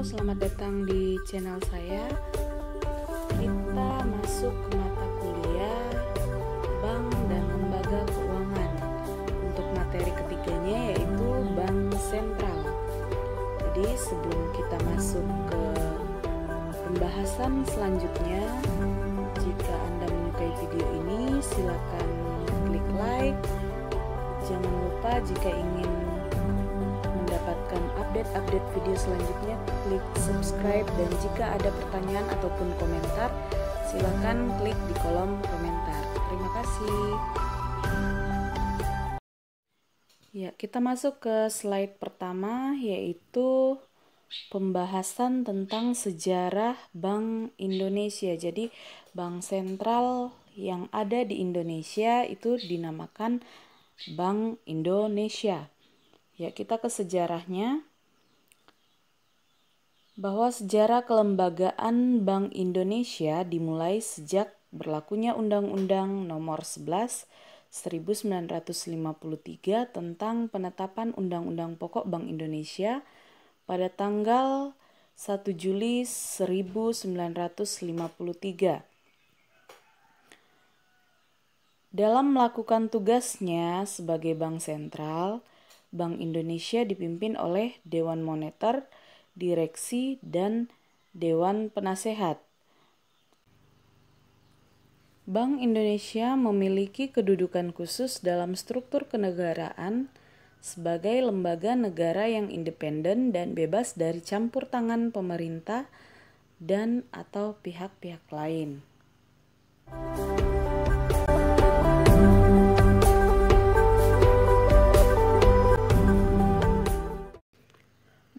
selamat datang di channel saya. Kita masuk ke mata kuliah Bank dan Lembaga Keuangan. Untuk materi ketiganya yaitu Bank Sentral. Jadi sebelum kita masuk ke pembahasan selanjutnya, jika Anda menyukai video ini silakan klik like. Jangan lupa jika ingin mendapatkan update video selanjutnya, klik subscribe, dan jika ada pertanyaan ataupun komentar silakan klik di kolom komentar. Terima kasih. Ya, kita masuk ke slide pertama, yaitu pembahasan tentang sejarah Bank Indonesia. Jadi bank sentral yang ada di Indonesia itu dinamakan Bank Indonesia. Ya, kita ke sejarahnya, bahwa sejarah kelembagaan Bank Indonesia dimulai sejak berlakunya Undang-Undang Nomor 11 1953 tentang penetapan Undang-Undang Pokok Bank Indonesia pada tanggal 1 Juli 1953. Dalam melakukan tugasnya sebagai bank sentral, Bank Indonesia dipimpin oleh Dewan Moneter, Direksi, dan Dewan Penasehat. Bank Indonesia memiliki kedudukan khusus dalam struktur kenegaraan sebagai lembaga negara yang independen dan bebas dari campur tangan pemerintah dan atau pihak-pihak lain.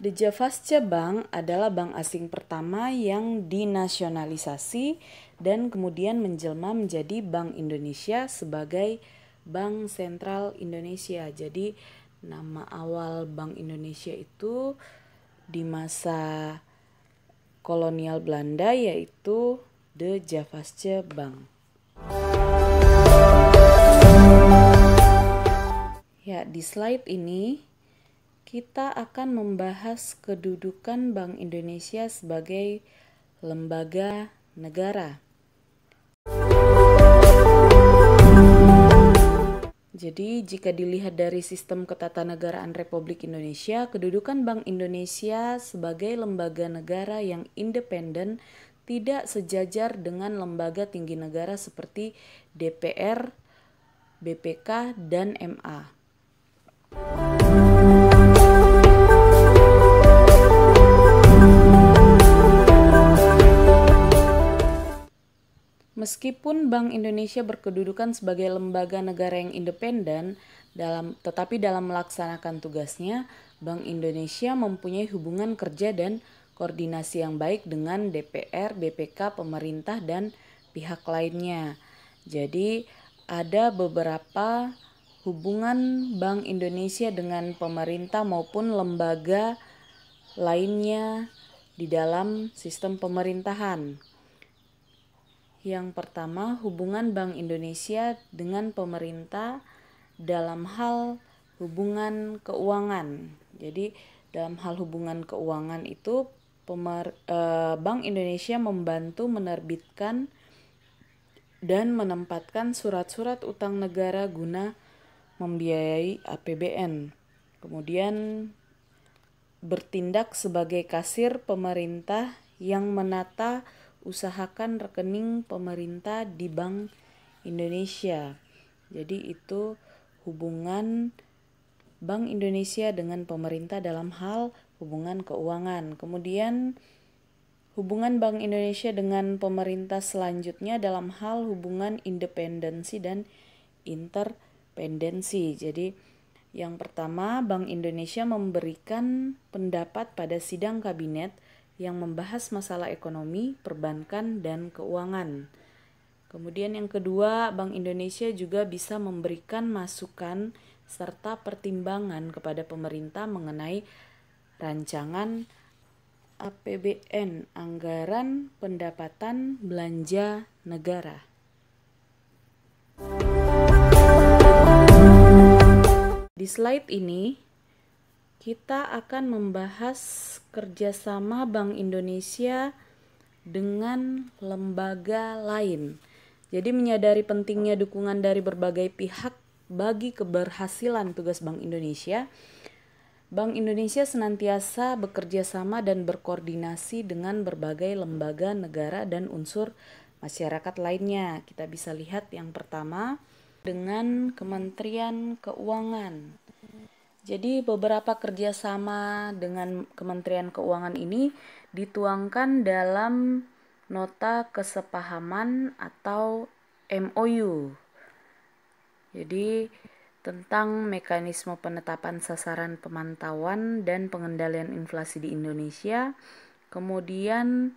The Javasche Bank adalah bank asing pertama yang dinasionalisasi dan kemudian menjelma menjadi Bank Indonesia sebagai Bank Sentral Indonesia. Jadi nama awal Bank Indonesia itu di masa kolonial Belanda yaitu The Javasche Bank. Ya, di slide ini kita akan membahas kedudukan Bank Indonesia sebagai lembaga negara. Jadi, jika dilihat dari sistem ketatanegaraan Republik Indonesia, kedudukan Bank Indonesia sebagai lembaga negara yang independen tidak sejajar dengan lembaga tinggi negara seperti DPR, BPK, dan MA. Meskipun Bank Indonesia berkedudukan sebagai lembaga negara yang independen, tetapi dalam melaksanakan tugasnya, Bank Indonesia mempunyai hubungan kerja dan koordinasi yang baik dengan DPR, BPK, pemerintah, dan pihak lainnya. Jadi ada beberapa hubungan Bank Indonesia dengan pemerintah maupun lembaga lainnya di dalam sistem pemerintahan. Yang pertama, hubungan Bank Indonesia dengan pemerintah dalam hal hubungan keuangan. Jadi dalam hal hubungan keuangan itu Bank Indonesia membantu menerbitkan dan menempatkan surat-surat utang negara guna membiayai APBN. Kemudian bertindak sebagai kasir pemerintah yang menata usahakan rekening pemerintah di Bank Indonesia. Jadi itu hubungan Bank Indonesia dengan pemerintah dalam hal hubungan keuangan. Kemudian hubungan Bank Indonesia dengan pemerintah selanjutnya dalam hal hubungan independensi dan interdependensi. Jadi yang pertama, Bank Indonesia memberikan pendapat pada sidang kabinet yang membahas masalah ekonomi, perbankan, dan keuangan. Kemudian yang kedua, Bank Indonesia juga bisa memberikan masukan serta pertimbangan kepada pemerintah mengenai rancangan APBN, anggaran pendapatan belanja negara. Di slide ini kita akan membahas kerjasama Bank Indonesia dengan lembaga lain. Jadi menyadari pentingnya dukungan dari berbagai pihak bagi keberhasilan tugas Bank Indonesia senantiasa bekerja sama dan berkoordinasi dengan berbagai lembaga negara dan unsur masyarakat lainnya. Kita bisa lihat yang pertama dengan Kementerian Keuangan. Jadi beberapa kerjasama dengan Kementerian Keuangan ini dituangkan dalam nota kesepahaman atau MOU. Jadi tentang mekanisme penetapan sasaran pemantauan dan pengendalian inflasi di Indonesia, kemudian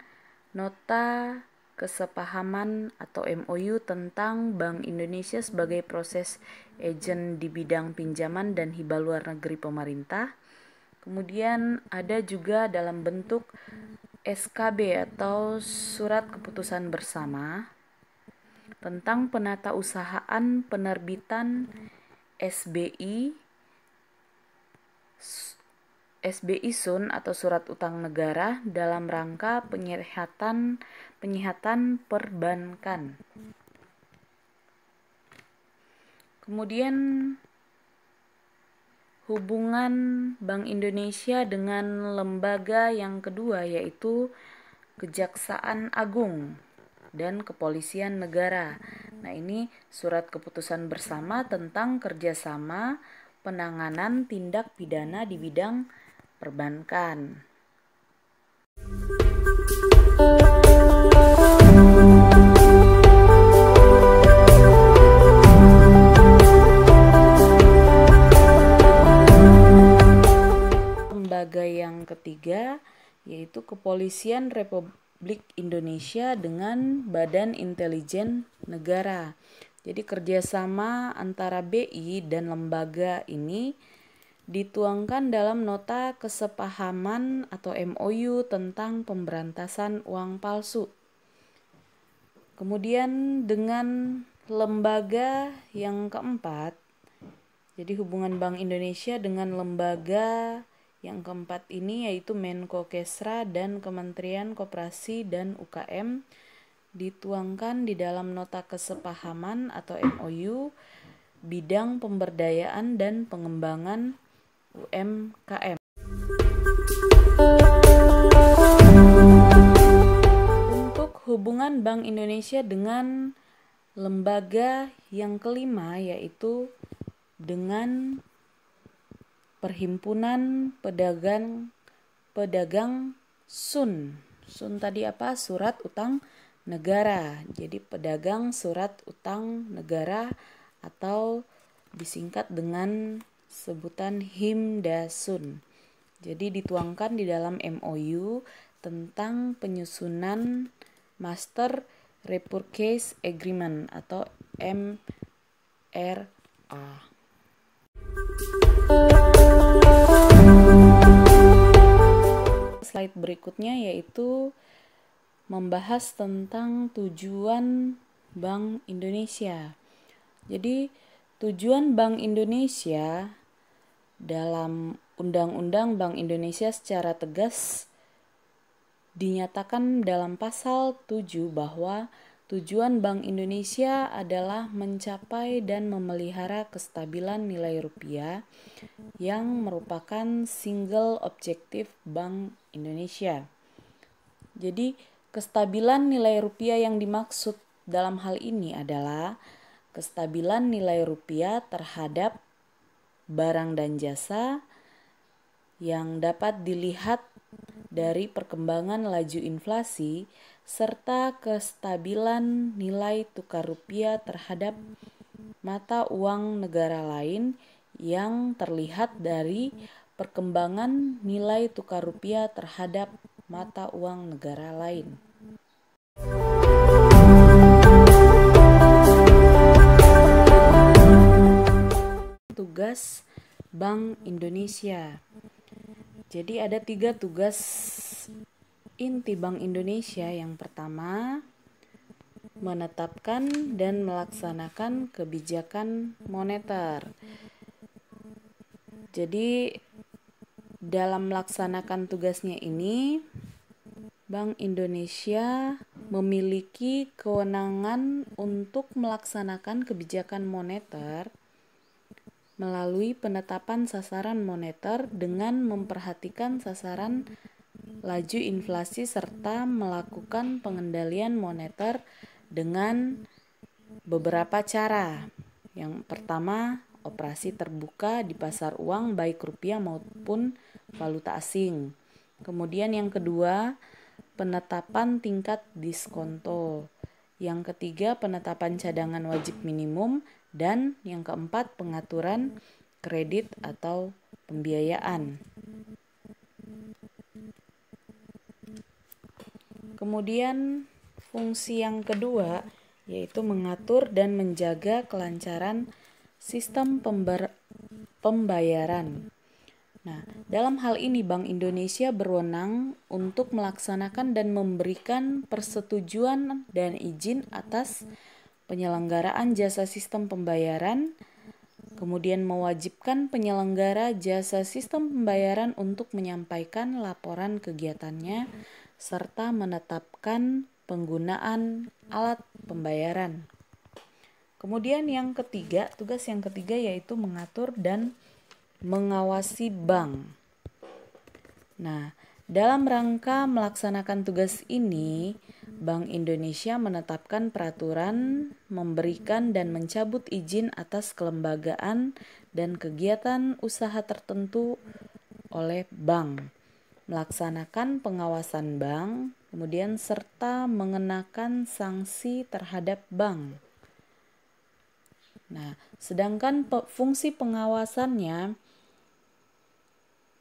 nota kesepahaman atau MOU tentang Bank Indonesia sebagai proses agen di bidang pinjaman dan hibah luar negeri pemerintah. Kemudian ada juga dalam bentuk SKB atau surat keputusan bersama tentang penatausahaan penerbitan SBI Sun atau surat utang negara dalam rangka penyihatan perbankan. Kemudian hubungan Bank Indonesia dengan lembaga yang kedua yaitu Kejaksaan Agung dan Kepolisian Negara. Nah, ini surat keputusan bersama tentang kerjasama penanganan tindak pidana di bidang perbankan. Lembaga yang ketiga yaitu Kepolisian Republik Indonesia dengan Badan Intelijen Negara. Jadi kerjasama antara BI dan lembaga ini dituangkan dalam nota kesepahaman atau MOU tentang pemberantasan uang palsu. Kemudian dengan lembaga yang keempat, jadi hubungan Bank Indonesia dengan lembaga yang keempat ini yaitu Menkokesra dan Kementerian Koperasi dan UKM dituangkan di dalam nota kesepahaman atau MOU bidang pemberdayaan dan pengembangan UMKM. Untuk hubungan Bank Indonesia dengan lembaga yang kelima yaitu dengan Perhimpunan Pedagang Sun. Sun tadi apa? Surat utang negara. Jadi pedagang surat utang negara atau disingkat dengan sebutan Himdasun. Jadi dituangkan di dalam MOU tentang penyusunan Master Repurchase Agreement atau MRA. Slide berikutnya yaitu membahas tentang tujuan Bank Indonesia. Jadi tujuan Bank Indonesia dalam Undang-Undang Bank Indonesia secara tegas dinyatakan dalam pasal 7 bahwa tujuan Bank Indonesia adalah mencapai dan memelihara kestabilan nilai rupiah yang merupakan single objektif Bank Indonesia. Jadi, kestabilan nilai rupiah yang dimaksud dalam hal ini adalah kestabilan nilai rupiah terhadap barang dan jasa yang dapat dilihat dari perkembangan laju inflasi serta kestabilan nilai tukar rupiah terhadap mata uang negara lain yang terlihat dari perkembangan nilai tukar rupiah terhadap mata uang negara lain. Tugas Bank Indonesia. Jadi ada 3 tugas inti Bank Indonesia. Yang pertama, menetapkan dan melaksanakan kebijakan moneter. Jadi dalam melaksanakan tugasnya ini, Bank Indonesia memiliki kewenangan untuk melaksanakan kebijakan moneter melalui penetapan sasaran moneter dengan memperhatikan sasaran laju inflasi serta melakukan pengendalian moneter dengan beberapa cara. Yang pertama, operasi terbuka di pasar uang baik rupiah maupun valuta asing. Kemudian yang kedua, penetapan tingkat diskonto. Yang ketiga, penetapan cadangan wajib minimum. Dan yang keempat, pengaturan kredit atau pembiayaan. Kemudian fungsi yang kedua yaitu mengatur dan menjaga kelancaran sistem pembayaran. Nah, dalam hal ini Bank Indonesia berwenang untuk melaksanakan dan memberikan persetujuan dan izin atas penyelenggaraan jasa sistem pembayaran, kemudian mewajibkan penyelenggara jasa sistem pembayaran untuk menyampaikan laporan kegiatannya, serta menetapkan penggunaan alat pembayaran. Kemudian yang ketiga, tugas yang ketiga yaitu mengatur dan mengawasi bank. Nah, dalam rangka melaksanakan tugas ini, Bank Indonesia menetapkan peraturan, memberikan dan mencabut izin atas kelembagaan dan kegiatan usaha tertentu oleh bank, melaksanakan pengawasan bank, kemudian serta mengenakan sanksi terhadap bank. Nah, sedangkan fungsi pengawasannya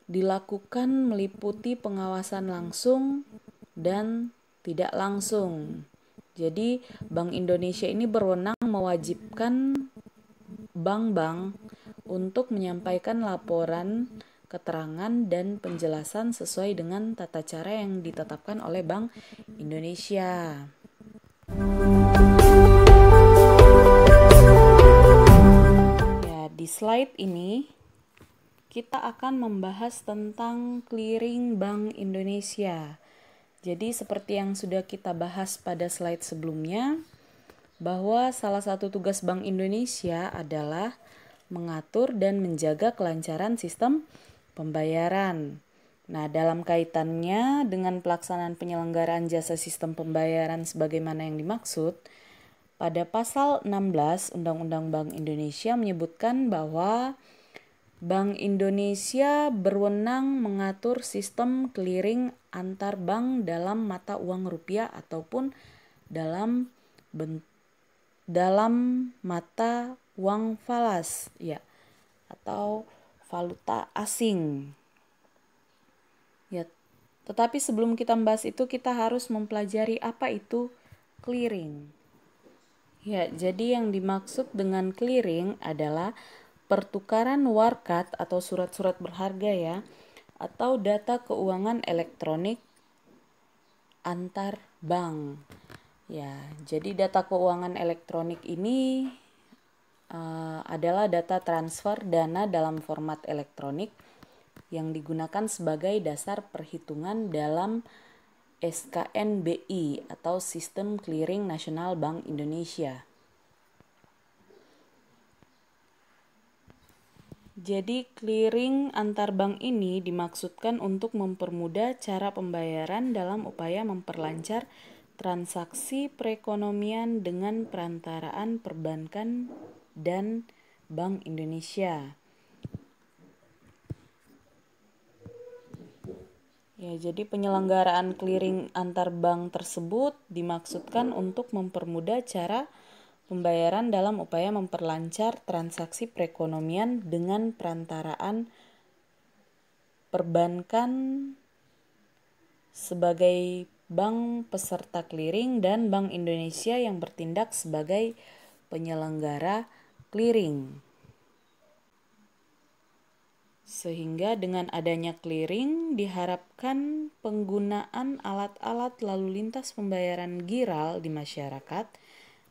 dilakukan meliputi pengawasan langsung dan tidak langsung. Jadi Bank Indonesia ini berwenang mewajibkan bank-bank untuk menyampaikan laporan, keterangan, dan penjelasan sesuai dengan tata cara yang ditetapkan oleh Bank Indonesia. Ya, di slide ini kita akan membahas tentang clearing Bank Indonesia. Jadi seperti yang sudah kita bahas pada slide sebelumnya, bahwa salah satu tugas Bank Indonesia adalah mengatur dan menjaga kelancaran sistem pembayaran. Nah, dalam kaitannya dengan pelaksanaan penyelenggaraan jasa sistem pembayaran sebagaimana yang dimaksud, pada pasal 16 Undang-Undang Bank Indonesia menyebutkan bahwa Bank Indonesia berwenang mengatur sistem clearing antar bank dalam mata uang rupiah ataupun dalam mata uang falas, ya, atau valuta asing. Ya, tetapi sebelum kita membahas itu kita harus mempelajari apa itu clearing. Ya, jadi yang dimaksud dengan clearing adalah pertukaran warkat atau surat-surat berharga, ya, atau data keuangan elektronik antar bank. Ya, jadi data keuangan elektronik ini adalah data transfer dana dalam format elektronik yang digunakan sebagai dasar perhitungan dalam SKNBI atau Sistem Clearing Nasional Bank Indonesia. Jadi clearing antar bank ini dimaksudkan untuk mempermudah cara pembayaran dalam upaya memperlancar transaksi perekonomian dengan perantaraan perbankan dan Bank Indonesia. Ya, jadi penyelenggaraan clearing antar bank tersebut dimaksudkan untuk mempermudah cara pembayaran dalam upaya memperlancar transaksi perekonomian dengan perantaraan perbankan sebagai bank peserta clearing dan Bank Indonesia yang bertindak sebagai penyelenggara clearing. Sehingga dengan adanya clearing diharapkan penggunaan alat-alat lalu lintas pembayaran giral di masyarakat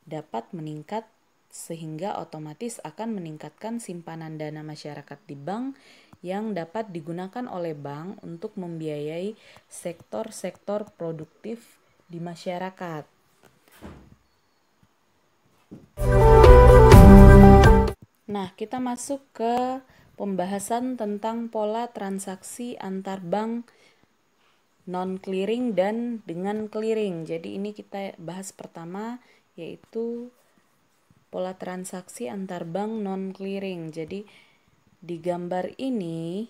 dapat meningkat sehingga otomatis akan meningkatkan simpanan dana masyarakat di bank yang dapat digunakan oleh bank untuk membiayai sektor-sektor produktif di masyarakat. Nah, kita masuk ke pembahasan tentang pola transaksi antar bank non-clearing dan dengan clearing. Jadi ini kita bahas pertama, yaitu pola transaksi antar bank non-clearing. Jadi di gambar ini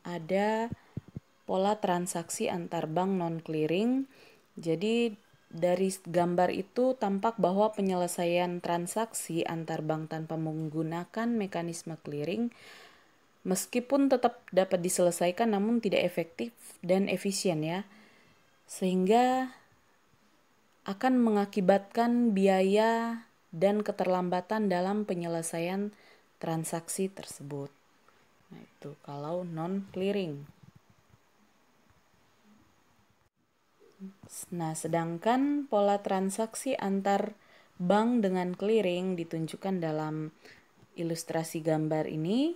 ada pola transaksi antar bank non-clearing. Jadi dari gambar itu tampak bahwa penyelesaian transaksi antar bank tanpa menggunakan mekanisme clearing meskipun tetap dapat diselesaikan namun tidak efektif dan efisien ya. Sehingga akan mengakibatkan biaya dan keterlambatan dalam penyelesaian transaksi tersebut. Nah, itu kalau non-clearing. Nah, sedangkan pola transaksi antar bank dengan clearing ditunjukkan dalam ilustrasi gambar ini.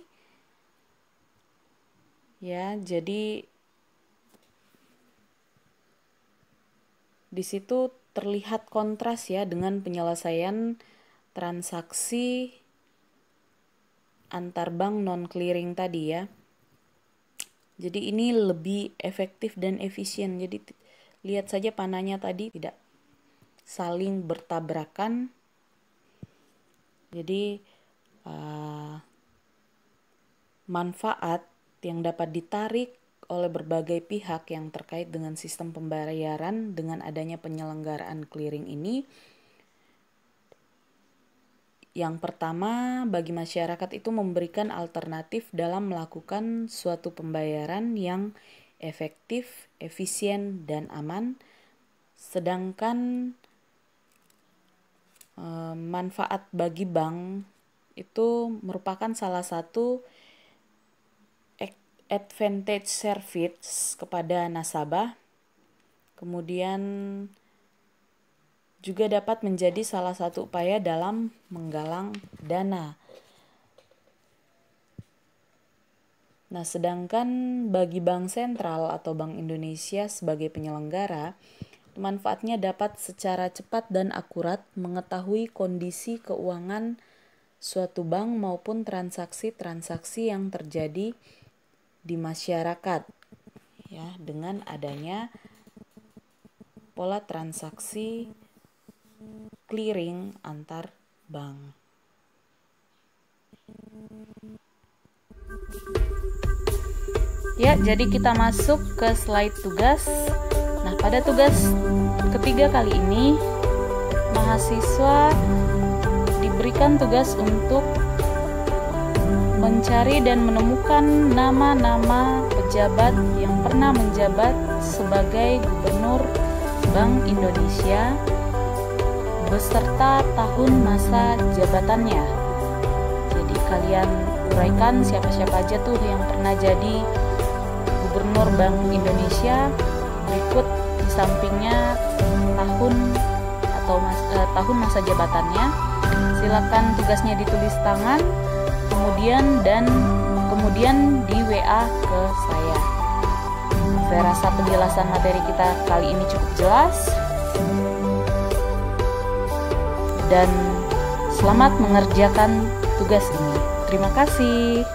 Ya, jadi di situ terlihat kontras ya dengan penyelesaian transaksi antar bank non-clearing tadi ya. Jadi ini lebih efektif dan efisien. Jadi lihat saja panahnya tadi tidak saling bertabrakan. Jadi manfaat yang dapat ditarik oleh berbagai pihak yang terkait dengan sistem pembayaran dengan adanya penyelenggaraan clearing ini. Yang pertama, bagi masyarakat itu memberikan alternatif dalam melakukan suatu pembayaran yang efektif, efisien, dan aman. Sedangkan manfaat bagi bank itu merupakan salah satu advantage service kepada nasabah. Kemudian juga dapat menjadi salah satu upaya dalam menggalang dana. Nah, sedangkan bagi Bank Sentral atau Bank Indonesia sebagai penyelenggara, manfaatnya dapat secara cepat dan akurat mengetahui kondisi keuangan suatu bank maupun transaksi-transaksi yang terjadi di masyarakat. Ya, dengan adanya pola transaksi clearing antar bank. Ya, jadi kita masuk ke slide tugas. Nah, pada tugas ketiga kali ini, mahasiswa diberikan tugas untuk mencari dan menemukan nama-nama pejabat yang pernah menjabat sebagai Gubernur Bank Indonesia beserta tahun masa jabatannya. Jadi kalian uraikan siapa-siapa aja tuh yang pernah jadi Gubernur Bank Indonesia. Berikut di sampingnya tahun atau tahun masa jabatannya. Silakan tugasnya ditulis tangan, kemudian di WA ke saya. Saya rasa penjelasan materi kita kali ini cukup jelas. Dan selamat mengerjakan tugas ini. Terima kasih.